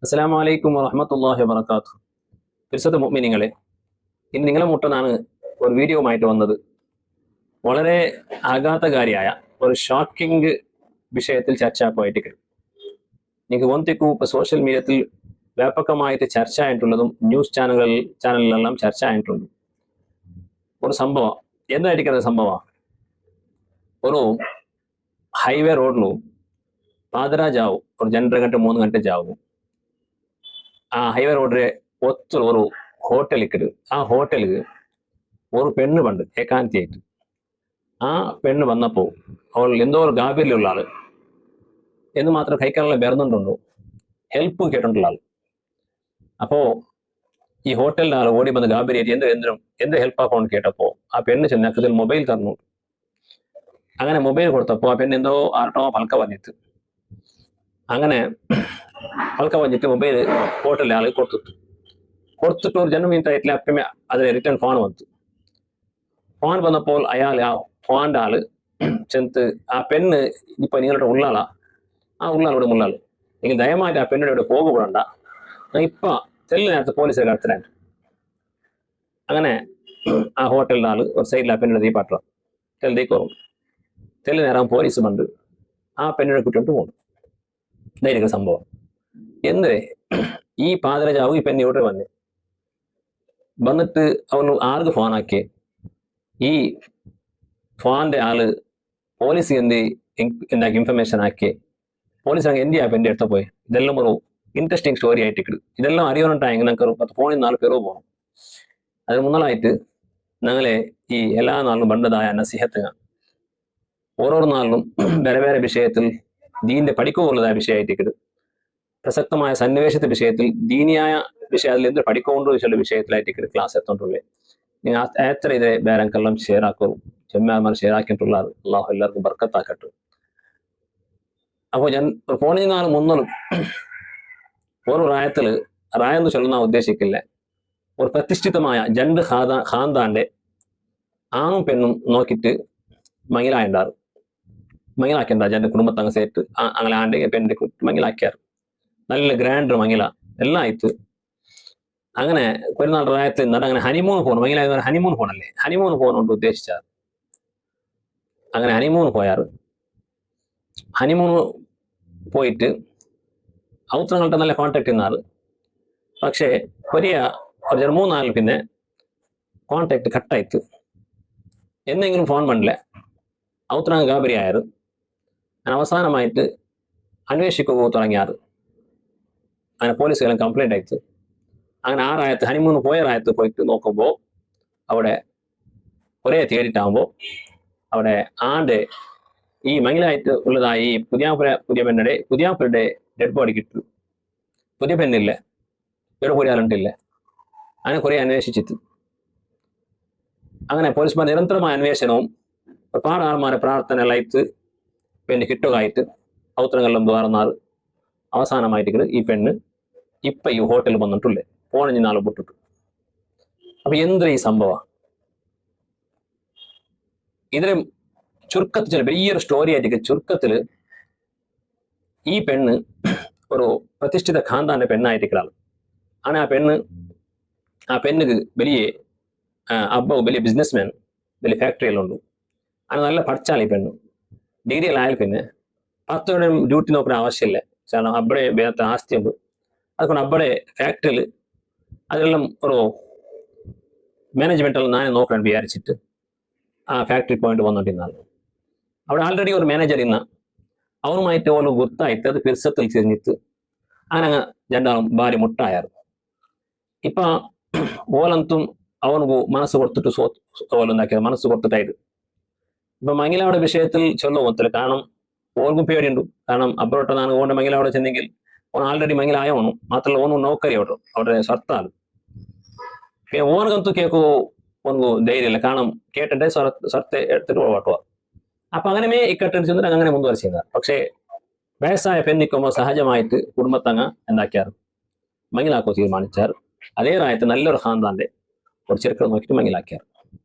അസ്സലാമു അലൈക്കും വറഹ്മത്തുള്ളാഹി വബറകാതുഹു. പരിശുദ്ധ മുഅ്മിനീങ്ങളെ, ഇന്ന് നിങ്ങളെ മുട്ടനാണ് ഒരു വീഡിയോയുമായിട്ട് വന്നത്. വളരെ ആഘാതകാരിയായ ഒരു ഷോക്കിംഗ് വിഷയത്തിൽ ചർച്ചയാക്കുമായിട്ട് നിങ്ങൾക്ക് ഒന്നിക്കൂ ഇപ്പോൾ സോഷ്യൽ മീഡിയത്തിൽ വ്യാപകമായിട്ട് ചർച്ച ആയിട്ടുള്ളതും ന്യൂസ് ചാനലിലെല്ലാം ചർച്ച ആയിട്ടുണ്ട് ഒരു സംഭവം. എന്തായിരിക്കുന്നത് സംഭവം? ഒരു ഹൈവേ రోడ్లో పాదరా జావు ఒక 2 గంట 3 గంట జావు ആ ഹൈവേ റോഡിലെ ഒരു ഹോട്ടൽ ഇക്കട്. ആ ഹോട്ടലിൽ ഒരു പെണ്ണ് പണ്ട് ഏകാന്തിയായിട്ട് ആ പെണ്ണ് വന്നപ്പോൾ അവൾ എന്തോ ഒരു ഗാബിലുള്ള ആള് എന്ന് മാത്രം കൈക്കാനുള്ള ബെറുന്നുണ്ടോ ഹെൽപ്പ് കേട്ടിട്ടുള്ള ആൾ. അപ്പോ ഈ ഹോട്ടലിലെ ആൾ ഓടി വന്ന് ഗാബിരിയായിട്ട് എന്ത് ഹെൽപ്പ് ആക്കണമെന്ന് കേട്ടപ്പോ ആ പെണ്ണ് ചെന്നക്കതിൽ മൊബൈൽ തന്നു. അങ്ങനെ മൊബൈൽ കൊടുത്തപ്പോ ആ പെണ്ണ് എന്തോ ആർട്ടോ പൽക്ക വന്നിട്ട് അങ്ങനെ പൽക്ക വന്നിട്ട് മൊബൈൽ ഹോട്ടലിലെ ആൾ കൊടുത്തിട്ട് ഒരു ജനം മിനിറ്റായിട്ടില്ല. അപ്പമേ അതിന് റിട്ടേൺ ഫോൺ വന്നു. ഫോൺ വന്നപ്പോൾ അയാൾ ആ ഫോണിന്റെ ആള് ചെന്ന് ആ പെണ്ണ് ഇപ്പൊ നിങ്ങളുടെ ഉള്ളാളാ, ആ ഉള്ളാളോട് മുള്ളാള് നിങ്ങൾ ദയമായിട്ട് ആ പെണ്ണിടെ ഇവിടെ പോകപ്പെടണ്ട, ഇപ്പൊ തെല്ലിനകത്ത് പോലീസ് കടത്തിനായിട്ട്. അങ്ങനെ ആ ഹോട്ടലിന്റെ ആള് ഒരു സൈഡിൽ ആ പെണ്ണിടെ തീ പട്ടണം തെല്ലിക്കോറും തെല്ലി നേരം പോലീസ് വന്ന് ആ പെണ്ണിനെ കുട്ടിയോട്ട് പോകുന്നു. ഇതായിരിക്കും സംഭവം. എന്ത് ഈ പാതിരജാവും ഈ പെണ്ണ് ഇവിടെ വന്നിട്ട് അവന് ആർക്ക് ഫോണാക്കി ഈ ഫോണിന്റെ ആള് പോലീസ് എന്താക്കി ഇൻഫർമേഷൻ ആക്കി പോലീസ് അങ്ങ് എന്തിയാ പെണ്ണിന്റെ അടുത്ത് പോയി. ഇതെല്ലാം ഒരു ഇൻട്രസ്റ്റിംഗ് സ്റ്റോറി ആയിട്ട് കിട്ടും. ഇതെല്ലാം അറിയാനുണ്ടായെങ്കിൽ ഞങ്ങൾക്ക് 10 ഫോണിൽ 4 പേരോ പോകണം. അതിന് മുന്നലായിട്ട് ഞങ്ങളെ ഈ എല്ലാ നാളിലും ബന്ധതായ നസിഹത്ത് ഓരോ നാളിലും വേറെ വേറെ വിഷയത്തിൽ ദീനിന്റെ പഠിക്കുള്ളതായ വിഷയമായിട്ട് കിട്ടും. പ്രസക്തമായ സന്നിവേശത്തെ വിഷയത്തിൽ ദീനിയായ വിഷയത്തിൽ എന്ത് പഠിക്കൊണ്ടോ ചില വിഷയത്തിലായിട്ട് ക്ലാസ് എത്തോണ്ടുള്ളേ. നിങ്ങൾ എത്ര ഇത് വേറെക്കെല്ലാം ഷെയർ ആക്കും, ചെമ്മാന്മാർ ഷെയർ ആക്കിയിട്ടുള്ള അള്ളാഹു എല്ലാവർക്കും ബർക്കത്താക്കട്ടെ. അപ്പോൾ ഞാൻ ഫോണിൽ നിന്നാണ് മുന്നോളും ഒരു റായെന്ന് ചൊല്ലുന്ന ഉദ്ദേശിക്കില്ല. ഒരു പ്രതിഷ്ഠിതമായ ജണ്ട് ഖാന്താന്റെ ആണും പെണ്ണും നോക്കിയിട്ട് മങ്ങിലായിണ്ടാറ്. മങ്ങിലാക്കിണ്ട ജന്റെ കുടുംബത്തങ്ങ് സേറ്റ് അങ്ങനെ ആണ്ട് പെണ്ണിന്റെ മങ്ങിലാക്കിയാറ്. നല്ല ഗ്രാൻഡ് മങ്ങില എല്ലാം ആയിട്ട് അങ്ങനെ പെരുന്നാൾ പ്രായത്തിൽ നിന്നിട്ട് അങ്ങനെ ഹണിമൂൺ പോകണം. മങ്ങില ഹണിമൂൺ പോകണല്ലേ, ഹണിമൂൺ പോകണോണ്ട് ഉദ്ദേശിച്ചാറ്. അങ്ങനെ ഹണിമൂൺ പോയാറ്. ഹണിമൂൺ പോയിട്ട് ഔത്രങ്ങളുടെ നല്ല കോണ്ടാക്ട് ചെയ്യുന്നാറ്. പക്ഷേ ഒരു 3 നാളിൽ പിന്നെ കോണ്ടാക്ട് കട്ടായിട്ട് എന്തെങ്കിലും ഫോൺ പണില്ല. ഔത്രങ്ങൾ ഗാബരി ആയാറ്. അവസാനമായിട്ട് അന്വേഷിക്കുക തുടങ്ങിയാറ്. അങ്ങനെ പോലീസുകാരും കംപ്ലൈന്റ് ആയിട്ട് അങ്ങനെ ആ റായത്ത് ഹണിമൂൺ പോയ റായത്ത് പോയിട്ട് നോക്കുമ്പോൾ അവിടെ ഒരേ തേടിയിട്ടാകുമ്പോൾ അവിടെ ആണ്ട് ഈ മങ്ങിലായിട്ട് ഉള്ളതായി ഈ പുതിയാപ്പുരയുടെ ഡെഡ് ബോഡി കിട്ടും. പുതിയ പെണ്ണില്ല, ഇവിടെ കൂടി ആളുണ്ടില്ല. അങ്ങനെ കുറെ അന്വേഷിച്ചിട്ട് അങ്ങനെ പോലീസുമാർ നിരന്തരമായ അന്വേഷണവും ഒരുപാട് ആൾമാരെ പ്രാർത്ഥന ലൈത്ത് പെണ്ണ് കിട്ടുകയായിട്ട് ഔത്രങ്ങളെല്ലാം തുറന്നാറ്. അവസാനമായിട്ട് ഈ പെണ്ണ് ഇപ്പൊ ഈ ഹോട്ടലിൽ വന്നിട്ടില്ലേ, പോണഞ്ഞ് നാളെ പൊട്ടിട്ടു. അപ്പൊ എന്ത് ഈ സംഭവം? ഇതിന് ചുരുക്കത്തിൽ ചില വലിയൊരു സ്റ്റോറി ആയിട്ട് ചുരുക്കത്തില് ഈ പെണ്ണ് ഒരു പ്രതിഷ്ഠിത ഖാന്താന്റെ പെണ്ണായിരിക്കലാണ്. അങ്ങനെ ആ പെണ്ണിക്ക് വലിയ അബ്ബ വലിയ ബിസിനസ്മാൻ, വലിയ ഫാക്ടറികളുണ്ട്. അങ്ങനെ നല്ല പഠിച്ചാൽ ഈ പെണ്ണ് ഡിഗ്രിയിലായാൽ പിന്നെ 10 ഡ്യൂട്ടി നോക്കുന്ന ആവശ്യമില്ല. കാരണം അബ്ബടെ വേഗത്തെ ആസ്തിയുണ്ട്. അതുകൊണ്ട് അബ്ബടെ ഫാക്ടറിയിൽ അതെല്ലാം ഒരു മാനേജ്മെന്റെല്ലാം ഞാൻ നോക്കാൻ വിചാരിച്ചിട്ട് ആ ഫാക്ടറി പോയിന്റ് വന്നിട്ടിരുന്നാണ്. അവിടെ ആൾറെഡി ഒരു മാനേജർ ഇന്ന അവനുമായിട്ട് ഓരോ ഗുത്തായിട്ട് അത് പിർസത്തിൽ ചെന്നിട്ട് അങ്ങനെ രണ്ടാളും ഭാര്യ മുട്ടായിരുന്നു. ഇപ്പൊ ഓലന്തും അവനക്ക് മനസ്സ് കൊടുത്തിട്ട് ഓലുണ്ടാക്കിയത് മനസ്സ് കൊടുത്തിട്ടായിട്ട് ഇപ്പൊ മങ്ങിലയുടെ വിഷയത്തിൽ ചൊല്ലുമൊത്തില്ല. കാരണം ഓർക്കും പേടിയുണ്ട്. കാരണം അബ്രോട്ടാണ് ഓന്റെ മങ്ങില അവിടെ ചെന്നെങ്കിൽ ഓൻ ആൾറെഡി മങ്ങിലായോണം. മാത്രമല്ല ഓനും നൗക്കരി അവിടെ സർത്താൽ പിന്നെ ഓനകಂತೂ കേൾക്കോ ഓനക്ക് ധൈര്യമില്ല. കാരണം കേട്ടിട്ട് സർത്തെ എടുത്തിട്ട് ഓട്ടുക. അപ്പൊ അങ്ങനെ ഇക്കട്ടെന്ന് ചെന്നിട്ട് അങ്ങനെ മുൻവരിച്ചത്. പക്ഷേ വയസ്സായ പെണ്ണിക്കുമ്പോൾ സഹജമായിട്ട് കുടുംബത്തങ്ങ എന്താക്കിയാറ് മങ്ങിലാക്കോ തീരുമാനിച്ചാറ്. അതേ റായത്ത് നല്ലൊരു ഖാന്താന്റെ ഒരു ചെറുക്കൾ നോക്കിയിട്ട് മങ്ങിലാക്കിയാറ്.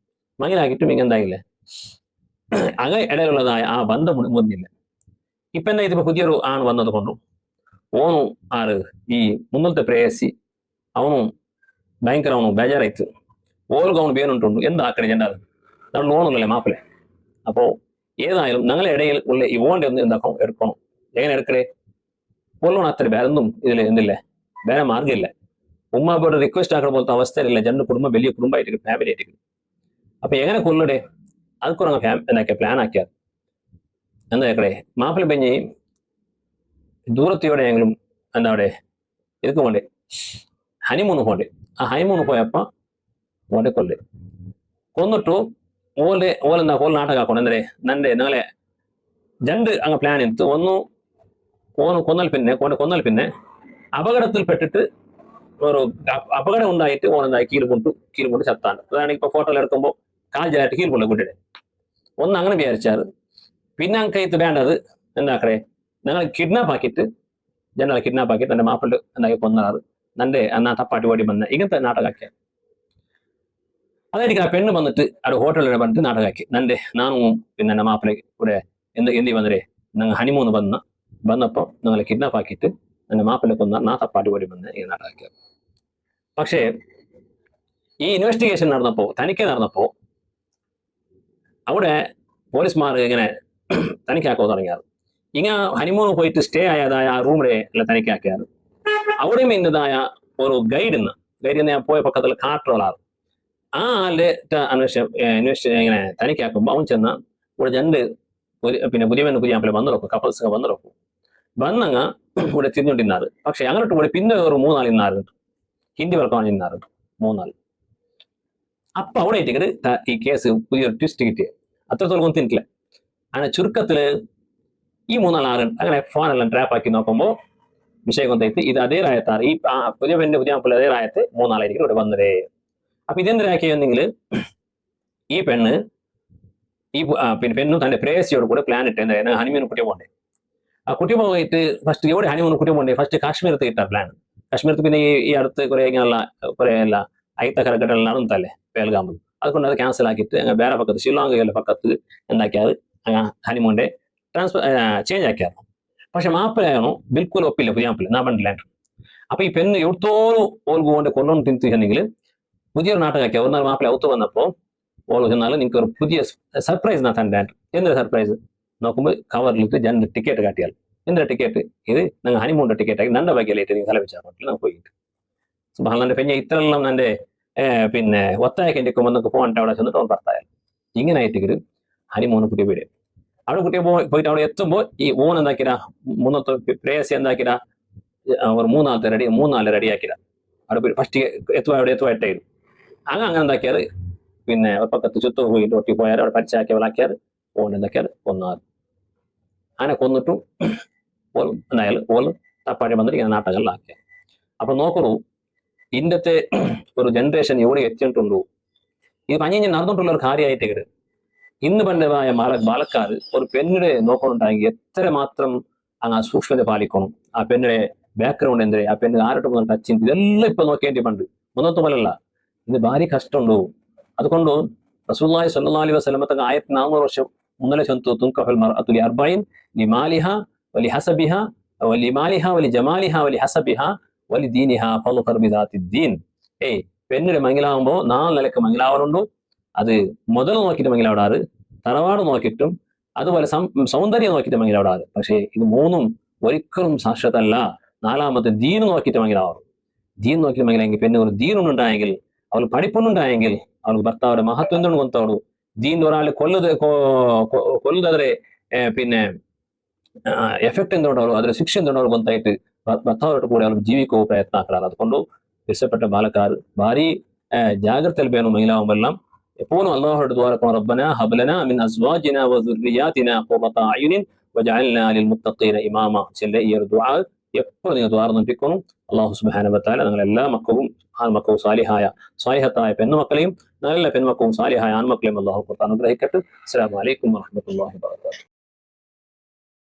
മങ്ങിലാക്കിയിട്ടും ഇങ്ങെന്തായില്ലേ അങ്ങനെ ഇടയിലുള്ളതായ ആ ബന്ധം മുന്നില്ല. ഇപ്പൊ എന്താ ഇതിപ്പോ പുതിയൊരു ആണ് വന്നത് കൊണ്ടും ಓನು ಆರು ಈ ಮುನ್ನಲ್ತೆ ಪ್ರೇಯಸಿ ಅವನು ഭയങ്കര അവನು ബേജാറായിട്ട് ഓർക്ക് അവന് പേരുണ്ടുണ്ട് എന്താ ആക്കണേ ചെണ്ടാൽ നമ്മൾ ഓണുള്ളല്ലേ മാപ്പിളെ. അപ്പോൾ ഏതായാലും ഞങ്ങളുടെ ഇടയിൽ ഉള്ള ഈ ഓൻ്റെ ഒന്ന് എന്താക്കണം എടുക്കണം. എങ്ങനെ എടുക്കണേ കൊല്ലണം അത്ര വേറൊന്നും ഇതിൽ എന്തില്ലേ വേറെ മാർഗ്ഗമില്ല. ഉമ്മാപ്പോട്ട് റിക്വസ്റ്റ് ആക്കണ പോലത്തെ അവസ്ഥയിലില്ല. രണ്ട് കുടുംബം വലിയ കുടുംബമായിട്ട് ഫാമിലി ആയിട്ട്. അപ്പൊ എങ്ങനെ കൊല്ലടേ അതുക്കുറങ്ങ എന്താക്കിയ പ്ലാൻ ആക്കിയാൽ എന്താ കേക്കടേ മാപ്പിള പെഞ്ഞി ദൂരത്തെയോടെയെങ്കിലും എന്താ അവിടെ ಇದಕ್ಕೆ ಹೋದೆ ಹನಿಮೂನ್ ಹೋದೆ. ಆ ಹನಿಮೂನ್ ಹೋಯಪ್ಪ ಓಡೆ ಕೊಲ್ಲೆ കൊന്നിട്ടു ഓലെന്താ ഓൾ നാടകം ആക്കണം. എന്തേ നന്റെ ഞങ്ങളെ രണ്ട് അങ്ങ് പ്ലാൻ എടുത്ത് ഒന്ന് ഓന് കൊന്നാൽ പിന്നെ അപകടത്തിൽപ്പെട്ടിട്ട് ഒരു അപകടം ഉണ്ടായിട്ട് ഓനെന്തായി കീൽ കൊണ്ട് ചത്താണ്. അതാണ് ഇപ്പൊ ഫോട്ടോയിൽ എടുക്കുമ്പോൾ കാൽ ജലായിട്ട് കീൽ കൊണ്ട് കുട്ടിയുടെ ഒന്ന് അങ്ങനെ വിചാരിച്ചാറ്. പിന്നെ അങ്ങ് കയ്ത്ത് വേണ്ടത് എന്താക്കടേ ഞങ്ങൾ കിഡ്നാപ്പ് ആക്കിയിട്ട് ജനറൽ കിഡ്നാപ്പ് ആക്കിയിട്ട് എൻ്റെ മാപ്പിള് എന്താക്കി കൊന്നാറ്. നന്റെ എന്നാ തപ്പാട്ടി ഓടി വന്ന ഇങ്ങനത്തെ നാടകമാക്കിയ അതായിരിക്കും. ആ പെണ്ണ് വന്നിട്ട് അവിടെ ഹോട്ടലിൽ വന്നിട്ട് നാടകമാക്കി നന്റെ നാനും പിന്നെ എൻ്റെ മാപ്പിള കൂടെ എന്തി വന്നേ ഞങ്ങൾ ഹണിമൂന്ന് വന്നപ്പോൾ ഞങ്ങളെ കിഡ്നാപ്പ് ആക്കിയിട്ട് എൻ്റെ മാപ്പിള കൊന്ന നാ തപ്പാട്ടി ഓടി വന്ന് ഈ നാടകമാക്കിയത്. പക്ഷേ ഈ ഇൻവെസ്റ്റിഗേഷൻ തനിഖ നടന്നപ്പോ അവിടെ പോലീസ്മാർ ഇങ്ങനെ തനിഖാക്കോ തുടങ്ങിയാറ്. ഇങ്ങനെ ഹണിമൂന്ന് പോയിട്ട് സ്റ്റേ ആയതായ ആ റൂമിലെ എല്ലാം തനിഖാക്കിയാറ്. അവിടെയും ഇന്നതായ ഒരു ഗൈഡ് ഞാൻ പോയ പക്കത്തിൽ കാട്ടുകളാറ്. ആ ആളുടെ ഇങ്ങനെ തനിഖാക്കുമ്പോൾ അവൻ ചെന്ന ഇവിടെ രണ്ട് പിന്നെ പുതിയ വന്നിറക്കും കപ്പിൾസ് വന്നിറക്കും വന്നങ്ങ ഇവിടെ തിരിഞ്ഞുകൊണ്ടിരുന്നാറ്. പക്ഷെ അങ്ങോട്ട് കൂടെ പിന്നെ ഒരു 3 നാൾ ഇന്നാറ് ഹിന്ദി വർക്കാണ് ഇന്നാറ് 3 നാൾ. അപ്പൊ അവിടെ ആയിട്ട് ഈ കേസ് പുതിയൊരു ട്വിസ്റ്റ് കിട്ടിയ അത്രത്തോളം ഒന്നും തിന്നിട്ടില്ല. അങ്ങനെ ചുരുക്കത്തില് ഈ 3 നാൾ അങ്ങനെ ഫോണെല്ലാം ട്രാപ്പ് ആക്കി നോക്കുമ്പോൾ വിഷയം കൊണ്ടായിട്ട് ഇത് അതേ രായത്താണ് ഈ പുതിയ മാപ്പിള അതേ രായത്ത് 3 നാളായിരിക്കും ഇവിടെ വന്നതേ. അപ്പൊ ഇതെന്തിനാക്കിയെന്നെങ്കിൽ ഈ പെണ്ണ് ഈ പിന്നെ പെണ്ണും തന്റെ പ്രേയസിയോട് കൂടെ പ്ലാൻ ഇട്ട് എന്താ ഹണിമൂൺ കുട്ടിയെ പോകണ്ടേ. ആ കുട്ടിയെ പോയിട്ട് ഫസ്റ്റ് എവിടെ ഹണിമൂൺ കുട്ടിയെ പോകണ്ടേ ഫസ്റ്റ് കാശ്മീരത്ത് കിട്ടാ പ്ലാൻ. കാശ്മീരത്ത് പിന്നെ ഈ അടുത്ത് കുറെ അല്ല അയിത്ത കരക്കെട്ടെല്ലാം നടന്നല്ലേ പേൽഗാമ്പ്. അതുകൊണ്ട് അത് ക്യാൻസൽ ആക്കിയിട്ട് അങ്ങനെ വേറെ പക്കത്ത് ഷിലോങ്ങിലെ പക്കത്ത് എന്താക്കിയത് ഹണിമൂണിന്റെ ചേഞ്ച് ആക്കിയായിരുന്നു. പക്ഷെ മാപ്പിളയാണോ ബിൽക്കുൽ ഒപ്പില്ല പുതിയ മാപ്പിള നാ പണ്ടില്ലാണ്ട്. അപ്പൊ ഈ പെണ്ണ് എവിടത്തോളം ഓൾക്ക് കൊണ്ട് കൊണ്ടുവന്ന് തിരിച്ചിട്ടുണ്ടെങ്കിൽ പുതിയൊരു നാട്ടകാക്കിയ ഒരു നാൾ മാപ്പിള ഔത്ത് വന്നപ്പോൾ ഓള് ചെന്നാലും നിങ്ങൾക്ക് ഒരു പുതിയ സർപ്രൈസ് നാ തൻ്റെ എന്തൊരു സർപ്രൈസ് നോക്കുമ്പോൾ കവറിലിട്ട് 2 ടിക്കറ്റ് കാട്ടിയാൽ എന്തൊരു ടിക്കറ്റ് ഇത് ഞങ്ങൾ ഹണിമൂണിന്റെ ടിക്കറ്റ് ആക്കി നന്റെ ബാക്കിയായിട്ട് നിങ്ങൾ തലവെച്ചാൽ പറ്റില്ല നമുക്ക് പോയിട്ട് സുബ്ഹാനല്ലാഹ് പെഞ്ഞ ഇത്രയെല്ലാം എൻ്റെ പിന്നെ ഒത്തായക്ക് എൻ്റെ കൊമ്പൊന്നൊക്കെ പോകണ്ട അവിടെ ചെന്നിട്ട് അവൻ ഭർത്തായാലും ഇങ്ങനെ ആയിട്ട് ഹണിമൂന്ന് കുട്ടിയെ വീട് അവിടെ കുട്ടിയെ പോയിട്ട് അവിടെ എത്തുമ്പോൾ ഈ ഓൺ എന്താക്കിരാ മുന്നത്തെ പ്രേയസി എന്താക്കിരാ ഒരു 3 നാൾ റെഡിയാക്കിരാ. അവിടെ ഫസ്റ്റ് അവിടെ എത്തുമായിട്ടായിരുന്നു അങ്ങനെ എന്താക്കിയാൽ പിന്നെ പക്കത്ത് ചുത്തു പോയിട്ട് ഒട്ടി പോയാൽ അവിടെ പരിച്ചാക്കി വളാക്കിയാൽ ഓൻ എന്താക്കിയാൽ കൊന്നാറ്. അങ്ങനെ കൊന്നിട്ടും എന്തായാലും ഓൾ തപ്പാടി വന്നിട്ട് ഇങ്ങനെ നാട്ടകളിലാക്കിയ. അപ്പൊ നോക്കൂ ഇന്നത്തെ ഒരു ജനറേഷൻ എവിടെ എത്തിയിട്ടുണ്ടോ ഇത് പഞ്ഞിഞ്ഞ് നടന്നിട്ടുള്ള ഒരു കാര്യമായിട്ട് ഇന്ന് പണ്ടമായ ബാലക്കാർ ഒരു പെണ്ണിനെ നോക്കണുണ്ടായെങ്കിൽ എത്ര മാത്രം അങ്ങ് സൂക്ഷ്മത പാലിക്കണം. ആ പെണ്ണിന്റെ ബാക്ക്ഗ്രൗണ്ട് എന്തേ ആ പെണ്ണ് ആരോട്ട് ടച്ച് ചെയ്ത് ഇതെല്ലാം ഇപ്പൊ നോക്കേണ്ടി പണ്ട് ഒന്നത്തെ പോലല്ല. ഇത് ഭാര്യ കഷ്ടമുണ്ടോ അതുകൊണ്ട് റസൂലുള്ളാഹി സ്വല്ലല്ലാഹു അലൈഹി വസല്ലം തങ്ങൾ 1400 വർഷം മുന്നലെ ചൊല്ലുന്നു തുൻകഹുൽ മർഅതു ലിഅർബഈൻ ലിമാലിഹ വലിഹസബിഹ വലിമാലിഹ വലിജമാലിഹ വലിഹസബിഹ വലിദീനിഹ ഫളുഖർ ബിദാത്തിദ്ദീൻ. പെണ്ണിന് മംഗലാവുമ്പോ 4 നിലക്ക് മംഗലാവറുണ്ട്. അത് മുതൽ നോക്കിയിട്ട് മംഗലാവിടാറ്, തറവാട് നോക്കിയിട്ടും അതുപോലെ സൗന്ദര്യം നോക്കിയിട്ട് മംഗലാവിടാറ്. പക്ഷേ ഇത് 3ഉം ഒരിക്കലും സാക്ഷരതല്ല. 4ാമത്തെ ദീന് നോക്കിയിട്ട് മംഗലാവാറും. ദീൻ നോക്കിയിട്ട് മംഗലായെങ്കിൽ പെണ്ണ് ഒരു ദീനുണ്ടായെങ്കിൽ അവൾ പഠിപ്പുണ്ടായെങ്കിൽ അവൾക്ക് ഭർത്താവിടെ മഹത്വം എന്തുകൊണ്ട് കൊന്തോളൂ ദീൻ ഒരാൾ കൊല്ലുതാದ್ರೆ പിന്നെ ಎಫೆಕ್ಟ್ ಎಂದೋಡವರು ಅದರ ಶಿಕ್ಷೆ ಎಂದೋಡವರು ಬಂತಾಯಿಟ್ಟು ಭರ್ತಾವರ ಕೂಡ ಅವರು ಜೀವಿಕೋ ಪ್ರಯತ್ನ ಆಗ್ತಾರೆ. അതുകൊണ്ട് ഇഷ്ടപ്പെട്ട ബാലക്കാർ ഭാരി ജാഗ്രതയിൽ വേണം മഹിളാവുമെല്ലാം എപ്പോഴും അല്ലാഹുവിന്റെ ദുആ റബ്ബനാ ഹബ് ലനാ മിൻ അസ്വാജിനാ വസുർരിയാതിനാ ഖുറത അയുനിൻ വജഅൽനാ ലിൽ മുത്തഖീന ഇമാമ ചെല്ല ഈ ഒരു ദുആ എപ്പോൾ നിങ്ങൾ ദുആ നടത്തിക്കണം. അല്ലാഹു സുബ്ഹാനഹു വ തആല നിങ്ങൾ എല്ലാ മക്കളും ആൺമക്കളും സാലിഹത്തായ പെൺമക്കളെയും നല്ല പെൺമക്കളും സാലിഹായ ആൺമക്കളെയും അല്ലാഹു അനുഗ്രഹിക്കട്ടെ. അസ്സലാമു അലൈക്കും വറഹ്മത്തുള്ളാഹി വബറകാതുഹു.